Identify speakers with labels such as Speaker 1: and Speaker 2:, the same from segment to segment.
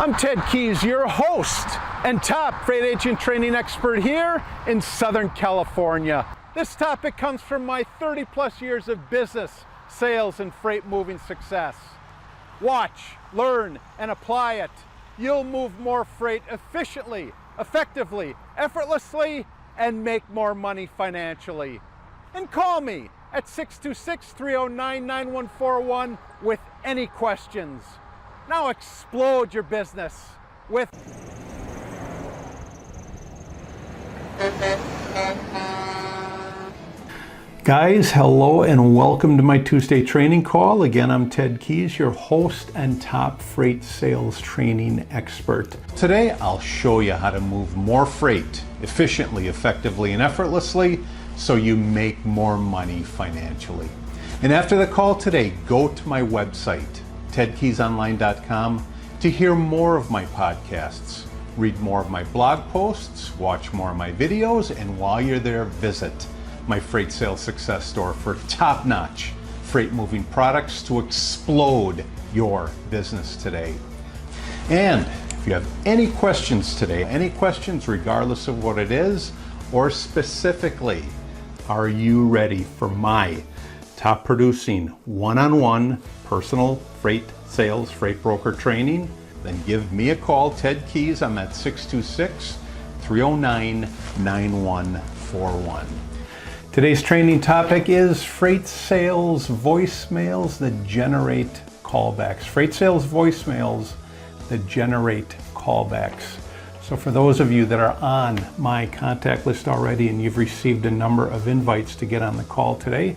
Speaker 1: I'm Ted Keys, your host and top freight agent training expert here in Southern California. This topic comes from my 30 plus years of business, sales, and freight moving success. Watch, learn, and apply it. You'll move more freight efficiently, effectively, effortlessly, and make more money financially. And call me at 626-309-9141 with any questions. Now explode your business with... Guys, hello and welcome to my Tuesday training call. Again, I'm Ted Keys, your host and top freight sales training expert. Today, I'll show you how to move more freight efficiently, effectively, and effortlessly so you make more money financially. And after the call today, go to my website, tedkeysonline.com, to hear more of my podcasts, read more of my blog posts, watch more of my videos, and while you're there, visit my Freight Sales Success Store for top-notch freight moving products to explode your business today. And if you have any questions today, any questions regardless of what it is, or specifically, are you ready for my top producing one-on-one personal freight sales, freight broker training? Then give me a call, Ted Keys. I'm at 626-309-9141. Today's training topic is freight sales voicemails that generate callbacks. Freight sales voicemails that generate callbacks. So for those of you that are on my contact list already and you've received a number of invites to get on the call today,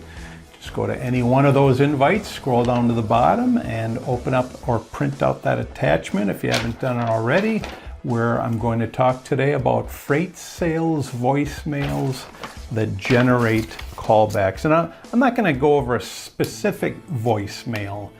Speaker 1: just go to any one of those invites, scroll down to the bottom and open up or print out that attachment if you haven't done it already, where I'm going to talk today about freight sales voicemails that generate callbacks. And I'm not going to go over a specific voicemail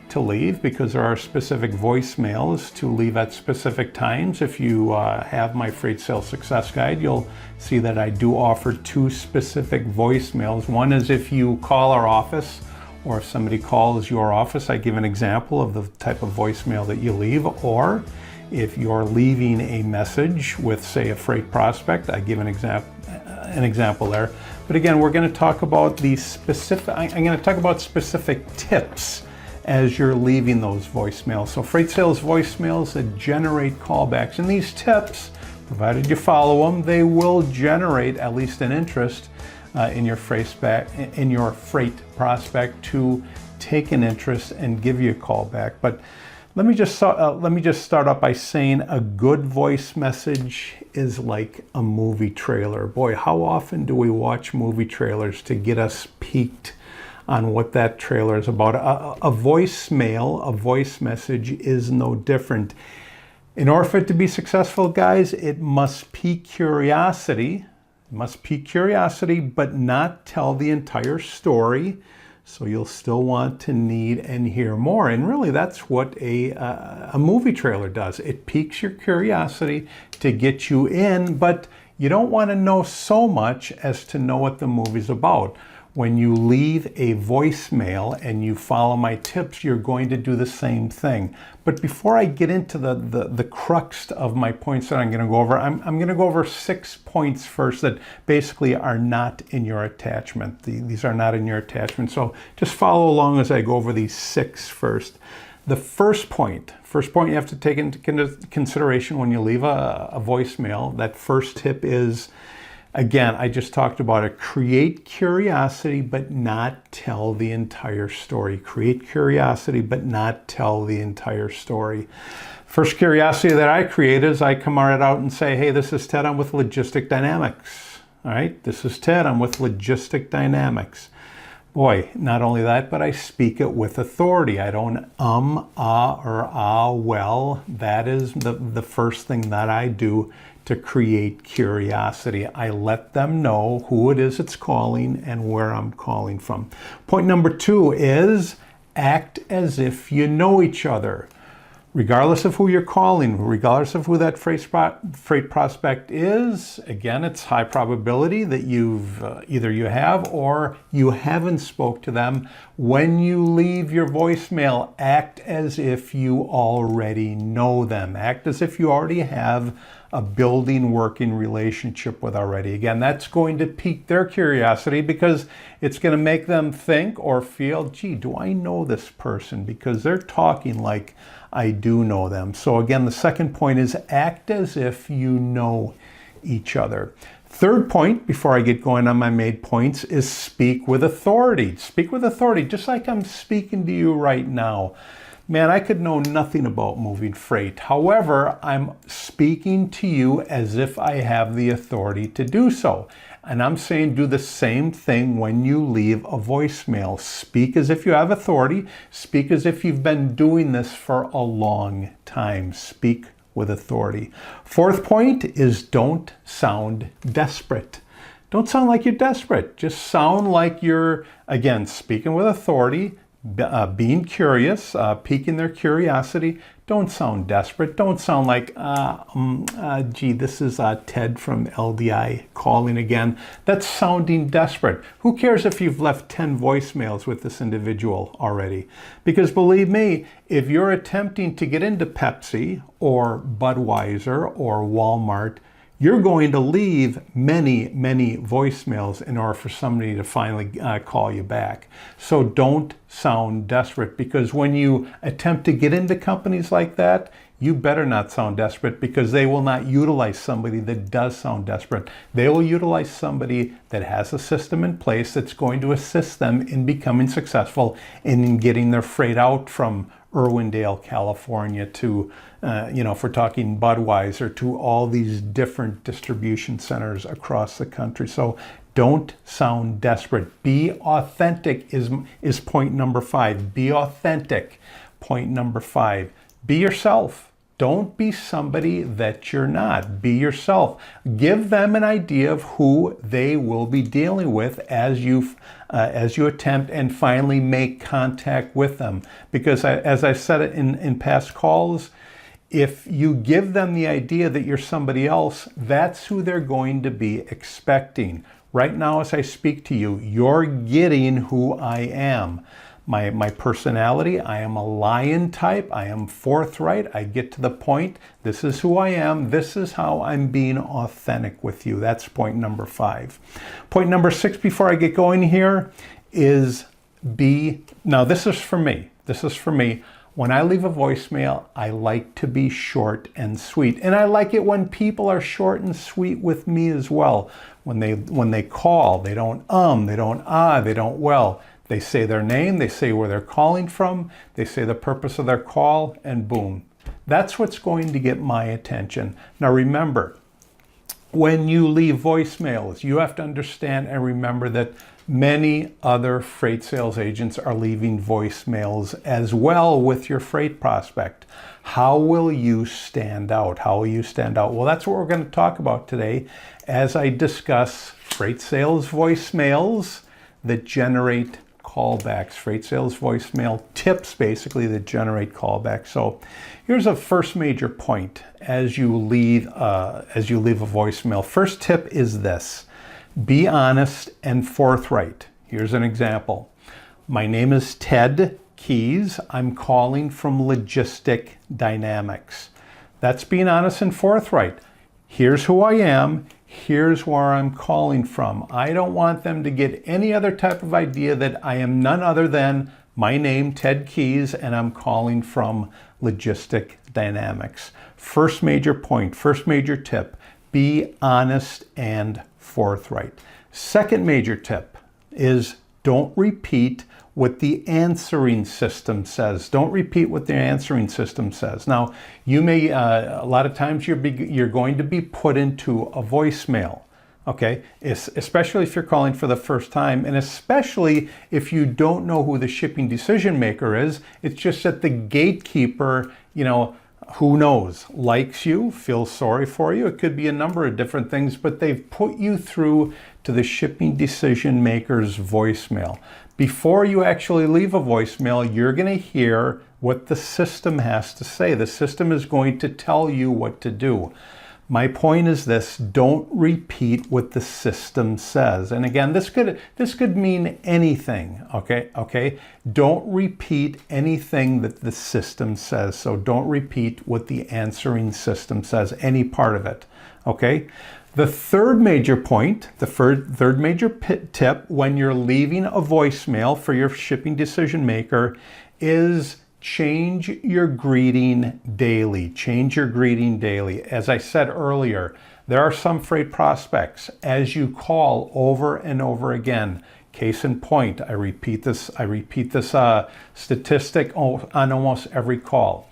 Speaker 1: to leave because there are specific voicemails to leave at specific times. If you have my Freight Sales Success Guide, you'll see that I do offer two specific voicemails. One is if you call our office or if somebody calls your office, I give an example of the type of voicemail that you leave. Or if you're leaving a message with, say, a freight prospect, I give an example there. But again, we're going to talk about the specific, I'm going to talk about specific tips as you're leaving those voicemails. So freight sales voicemails that generate callbacks. And these tips, provided you follow them, they will generate at least an interest in your freight prospect to take an interest and give you a call back. But let me just start off by saying a good voice message is like a movie trailer. Boy, how often do we watch movie trailers to get us peaked on what that trailer is about? A voicemail, a voice message is no different. In order for it to be successful, guys, it must pique curiosity. It must pique curiosity, but not tell the entire story. So you'll still want to need and hear more. And really, that's what a movie trailer does. It piques your curiosity to get you in, but you don't want to know so much as to know what the movie's about. When you leave a voicemail and you follow my tips, you're going to do the same thing. But before I get into the crux of my points that I'm going to go over, I'm going to go over 6 points first that basically are not in your attachment. These are not in your attachment. So just follow along as I go over these 6 first. The first point you have to take into consideration when you leave a voicemail, that first tip is, again, I just talked about it. Create curiosity, but not tell the entire story. Create curiosity, but not tell the entire story. First curiosity that I create is I come right out and say, hey, this is Ted, I'm with Logistic Dynamics. All right, this is Ted, I'm with Logistic Dynamics. Boy, not only that, but I speak it with authority. I don't or well. That is the first thing that I do to create curiosity. I let them know who it is that's calling and where I'm calling from. Point number 2 is act as if you know each other. regardless of who you're calling, regardless of who that freight prospect is, again, it's high probability that you've either you have or you haven't spoke to them. When you leave your voicemail, act as if you already know them. Act as if you already have a building, working relationship with already. Again, that's going to pique their curiosity because it's going to make them think or feel, gee, do I know this person? Because they're talking like I do know them. So again, the second point is act as if you know each other. Third point, before I get going on my main points, is speak with authority. Speak with authority, just like I'm speaking to you right now. Man, I could know nothing about moving freight. However, I'm speaking to you as if I have the authority to do so. And I'm saying do the same thing when you leave a voicemail. Speak as if you have authority. Speak as if you've been doing this for a long time. Speak with authority. Fourth point is don't sound desperate. Don't sound like you're desperate. Just sound like you're, again, speaking with authority, being curious, piquing their curiosity. Don't sound desperate. Don't sound like, gee, this is Ted from LDI calling again. That's sounding desperate. Who cares if you've left 10 voicemails with this individual already? Because believe me, if you're attempting to get into Pepsi or Budweiser or Walmart, you're going to leave many, many voicemails in order for somebody to finally call you back. So don't sound desperate, because when you attempt to get into companies like that, you better not sound desperate, because they will not utilize somebody that does sound desperate. They will utilize somebody that has a system in place that's going to assist them in becoming successful and in getting their freight out from Irwindale, California to, if we're talking Budweiser, to all these different distribution centers across the country. So don't sound desperate. Be authentic is point number 5. Be authentic. Point number 5. Be yourself. Don't be somebody that you're not. Be yourself. Give them an idea of who they will be dealing with as you attempt and finally make contact with them. Because as I said it in past calls, if you give them the idea that you're somebody else, that's who they're going to be expecting. Right now, as I speak to you, you're getting who I am. My personality, I am a lion type. I am forthright. I get to the point. This is who I am. This is how I'm being authentic with you. That's point number 5. Point number 6 before I get going here is now this is for me. This is for me. When I leave a voicemail, I like to be short and sweet. And I like it when people are short and sweet with me as well. When they call, they don't they don't they don't well. They say their name, they say where they're calling from, they say the purpose of their call, and boom. That's what's going to get my attention. Now remember, when you leave voicemails, you have to understand and remember that many other freight sales agents are leaving voicemails as well with your freight prospect. How will you stand out? How will you stand out? Well, that's what we're going to talk about today as I discuss freight sales voicemails that generate callbacks, freight sales voicemail tips basically that generate callbacks. So here's a first major point as you leave a voicemail. First tip is this: be honest and forthright. Here's an example. My name is Ted Keys. I'm calling from Logistic Dynamics. That's being honest and forthright. Here's who I am. Here's where I'm calling from. I don't want them to get any other type of idea that I am none other than my name, Ted Keys, and I'm calling from Logistic Dynamics. First major point, first major tip, be honest and forthright. Second major tip is don't repeat what the answering system says. Don't repeat what the answering system says. Now, you may, a lot of times you're going to be put into a voicemail, okay? Especially if you're calling for the first time, and especially if you don't know who the shipping decision maker is. It's just that the gatekeeper, who knows, likes you, feels sorry for you. It could be a number of different things, but they've put you through to the shipping decision maker's voicemail. Before you actually leave a voicemail, you're going to hear what the system has to say. The system is going to tell you what to do. My point is this: don't repeat what the system says. And again, this could mean anything, okay? Don't repeat anything that the system says. So don't repeat what the answering system says, any part of it, okay? The third major point, the third major tip when you're leaving a voicemail for your shipping decision maker is change your greeting daily. Change your greeting daily. As I said earlier, there are some freight prospects, as you call over and over again. Case in point, I repeat this statistic on almost every call.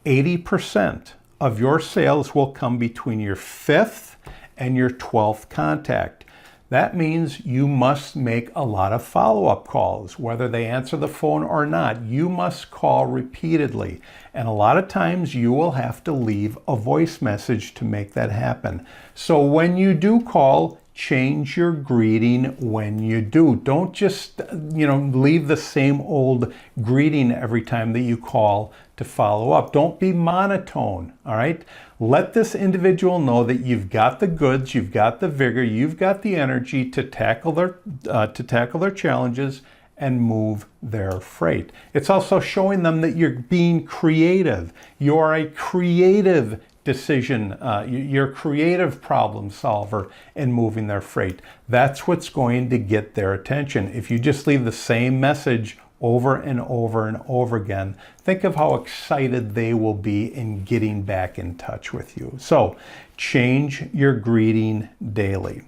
Speaker 1: 80% of your sales will come between your 5th and your 12th contact. That means you must make a lot of follow-up calls, whether they answer the phone or not. You must call repeatedly. And a lot of times you will have to leave a voice message to make that happen. So when you do call, change your greeting when you do. Don't just, leave the same old greeting every time that you call to follow up. Don't be monotone, all right? Let this individual know that you've got the goods, you've got the vigor, you've got the energy to tackle their challenges and move their freight. It's also showing them that you're being creative. You are a creative you're a creative problem solver in moving their freight. That's what's going to get their attention. If you just leave the same message over and over and over again, think of how excited they will be in getting back in touch with you. So change your greeting daily.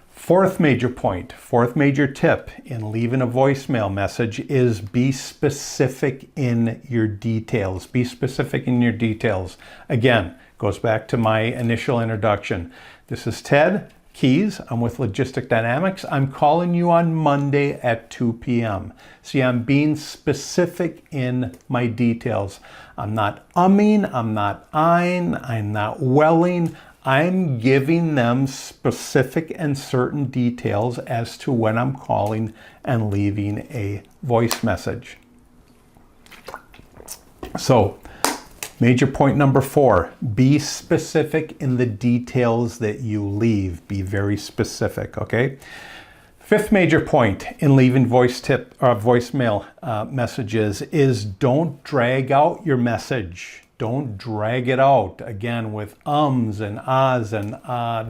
Speaker 1: Fourth major point, fourth major tip in leaving a voicemail message is be specific in your details. Be specific in your details. Again, goes back to my initial introduction. This is Ted Keys. I'm with Logistic Dynamics. I'm calling you on Monday at 2 p.m. See, I'm being specific in my details. I'm not umming, I'm not eyeing, I'm not welling. I'm giving them specific and certain details as to when I'm calling and leaving a voice message. So, major point number 4, be specific in the details that you leave. Be very specific, okay? Fifth major point in leaving voicemail messages is don't drag out your message. Don't drag it out, again, with ums and ahs and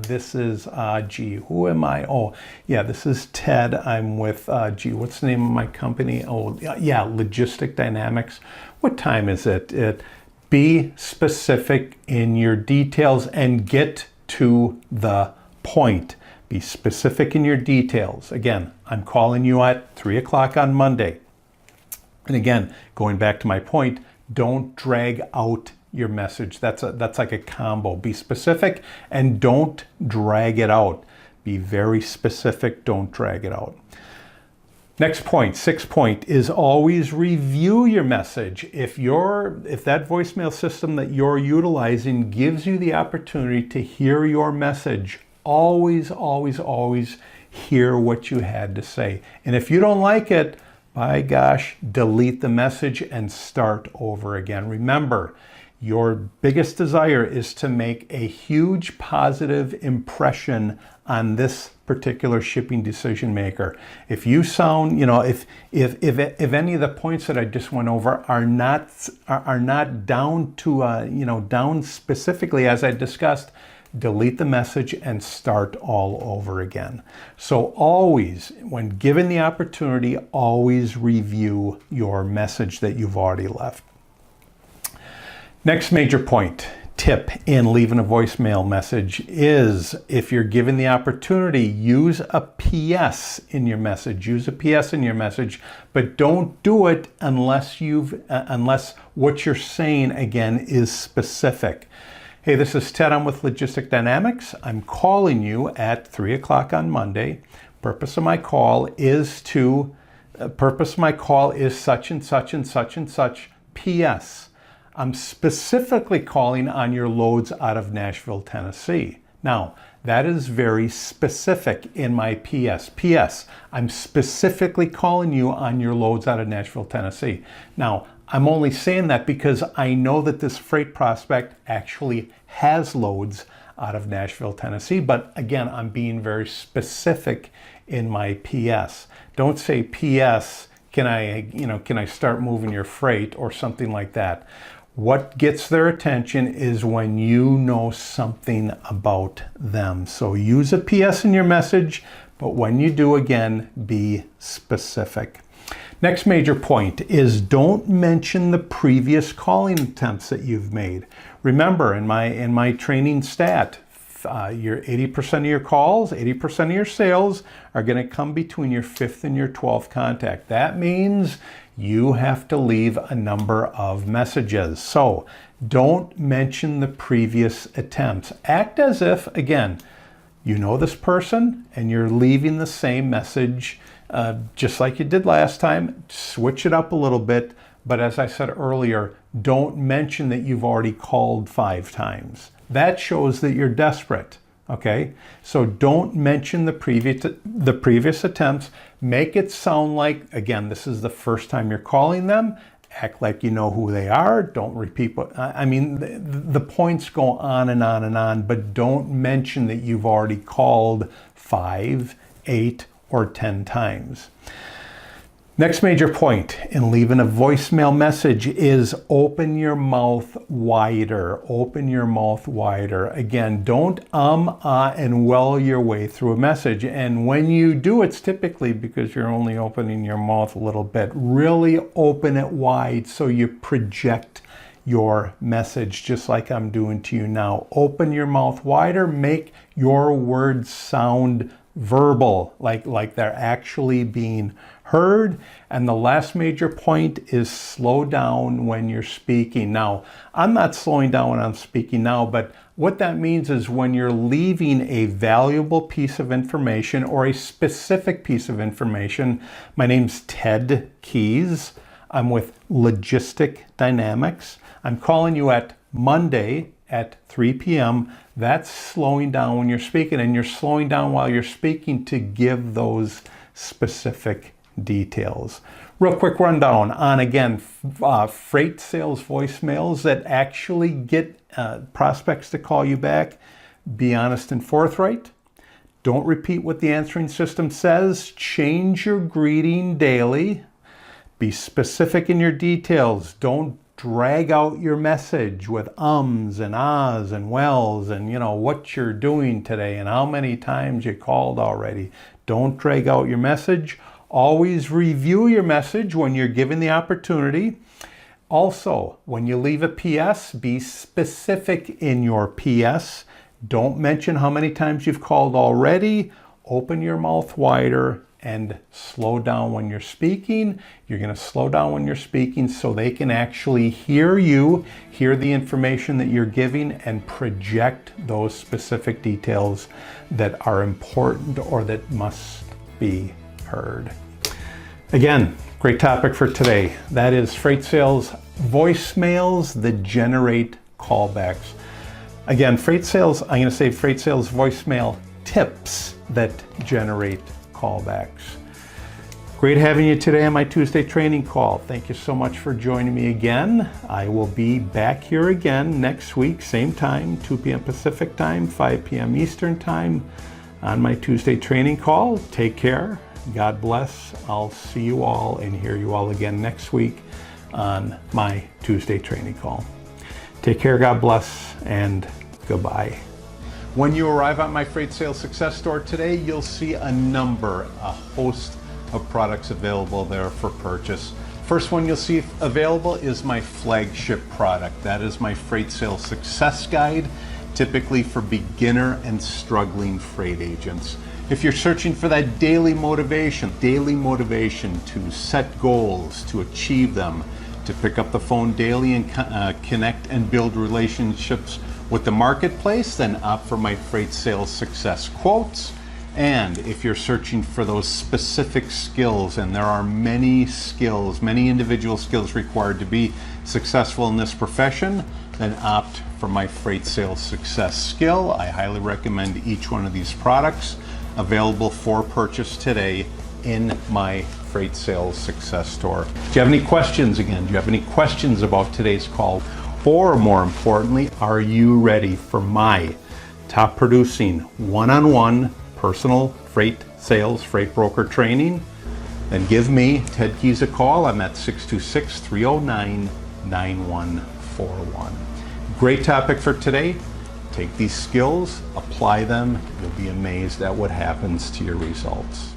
Speaker 1: this is, gee, who am I? Oh, yeah, this is Ted. I'm with, gee, what's the name of my company? Oh, yeah, Logistic Dynamics. What time is it? Be specific in your details and get to the point. Be specific in your details. Again, I'm calling you at 3 o'clock on Monday. And again, going back to my point, don't drag out your message. That's like a combo. Be specific and don't drag it out. Be very specific, don't drag it out. Next point, 6th point, is always review your message. If that voicemail system that you're utilizing gives you the opportunity to hear your message, always, always, always hear what you had to say. And if you don't like it, by gosh, delete the message and start over again. Remember, your biggest desire is to make a huge positive impression on this particular shipping decision maker. If you sound, if any of the points that I just went over are not down to, down specifically as I discussed, delete the message and start all over again. So always, when given the opportunity, always review your message that you've already left. Next major point, tip in leaving a voicemail message is, if you're given the opportunity, use a PS in your message. Use a PS in your message, but don't do it unless what you're saying, again, is specific. Hey, this is Ted. I'm with Logistic Dynamics. I'm calling you at 3 o'clock on Monday. Purpose of my call is such and such and such and such. P.S. I'm specifically calling on your loads out of Nashville, Tennessee. Now, that is very specific in my PS. P.S. I'm specifically calling you on your loads out of Nashville, Tennessee. Now, I'm only saying that because I know that this freight prospect actually has loads out of Nashville, Tennessee. But again, I'm being very specific in my PS. Don't say, PS, can I start moving your freight or something like that. What gets their attention is when you know something about them. So use a PS in your message, but when you do, again, be specific. Next major point is don't mention the previous calling attempts that you've made. Remember, in my training stat, your 80% of your calls, 80% of your sales are going to come between your 5th and your 12th contact. That means you have to leave a number of messages. So don't mention the previous attempts. Act as if, again, you know this person and you're leaving the same message just like you did last time. Switch it up a little bit. But as I said earlier, don't mention that you've already called 5 times. That shows that you're desperate, okay? So don't mention the previous attempts. Make it sound like, again, this is the first time you're calling them. Act like you know who they are. Don't repeat what, I mean, the points go on and on and on, but don't mention that you've already called 5, 8, or 10 times. Next major point in leaving a voicemail message is open your mouth wider. Open your mouth wider. Again, don't and well your way through a message. And when you do, it's typically because you're only opening your mouth a little bit. Really open it wide so you project your message just like I'm doing to you now. Open your mouth wider. Make your words sound verbal, like they're actually being heard. And the last major point is slow down when you're speaking. Now, I'm not slowing down when I'm speaking now, but what that means is when you're leaving a valuable piece of information or a specific piece of information. My name's Ted Keys. I'm with Logistic Dynamics. I'm calling you at Monday at 3 p.m. That's slowing down when you're speaking, and you're slowing down while you're speaking to give those specific details. Real quick rundown on, again, freight sales voicemails that actually get prospects to call you back. Be honest and forthright. Don't repeat what the answering system says. Change your greeting daily. Be specific in your details. Don't drag out your message with ums and ahs and wells and what you're doing today and how many times you called already. Don't drag out your message. Always review your message when you're given the opportunity. Also, when you leave a PS, be specific in your PS. Don't mention how many times you've called already. Open your mouth wider and slow down when you're speaking. You're going to slow down when you're speaking so they can actually hear you, hear the information that you're giving, and project those specific details that are important or that must be heard. Again, great topic for today. That is freight sales voicemails that generate callbacks. Again, freight sales, I'm going to say freight sales voicemail tips that generate callbacks. Great having you today on my Tuesday training call. Thank you so much for joining me again. I will be back here again next week, same time, 2 p.m. Pacific time, 5 p.m. Eastern time on my Tuesday training call. Take care. God bless. I'll see you all and hear you all again next week on my Tuesday training call. Take care. God bless and goodbye. When you arrive at my Freight Sales Success Store today, you'll see a host of products available there for purchase. First one you'll see available is my flagship product. That is my Freight Sales Success Guide, typically for beginner and struggling freight agents. If you're searching for that daily motivation to set goals, to achieve them, to pick up the phone daily and connect and build relationships with the marketplace, then opt for my Freight Sales Success Quotes. And if you're searching for those specific skills, and there are many skills, many individual skills required to be successful in this profession, then opt for my Freight Sales Success Skill. I highly recommend each one of these products, available for purchase today in my freight sales success story. Do you have any questions again? Do you have any questions about today's call? Or more importantly, are you ready for my top producing one-on-one personal freight sales, freight broker training? Then give me, Ted Keys, a call. I'm at 626-309-9141. Great topic for today. Take these skills, apply them. You'll be amazed at what happens to your results.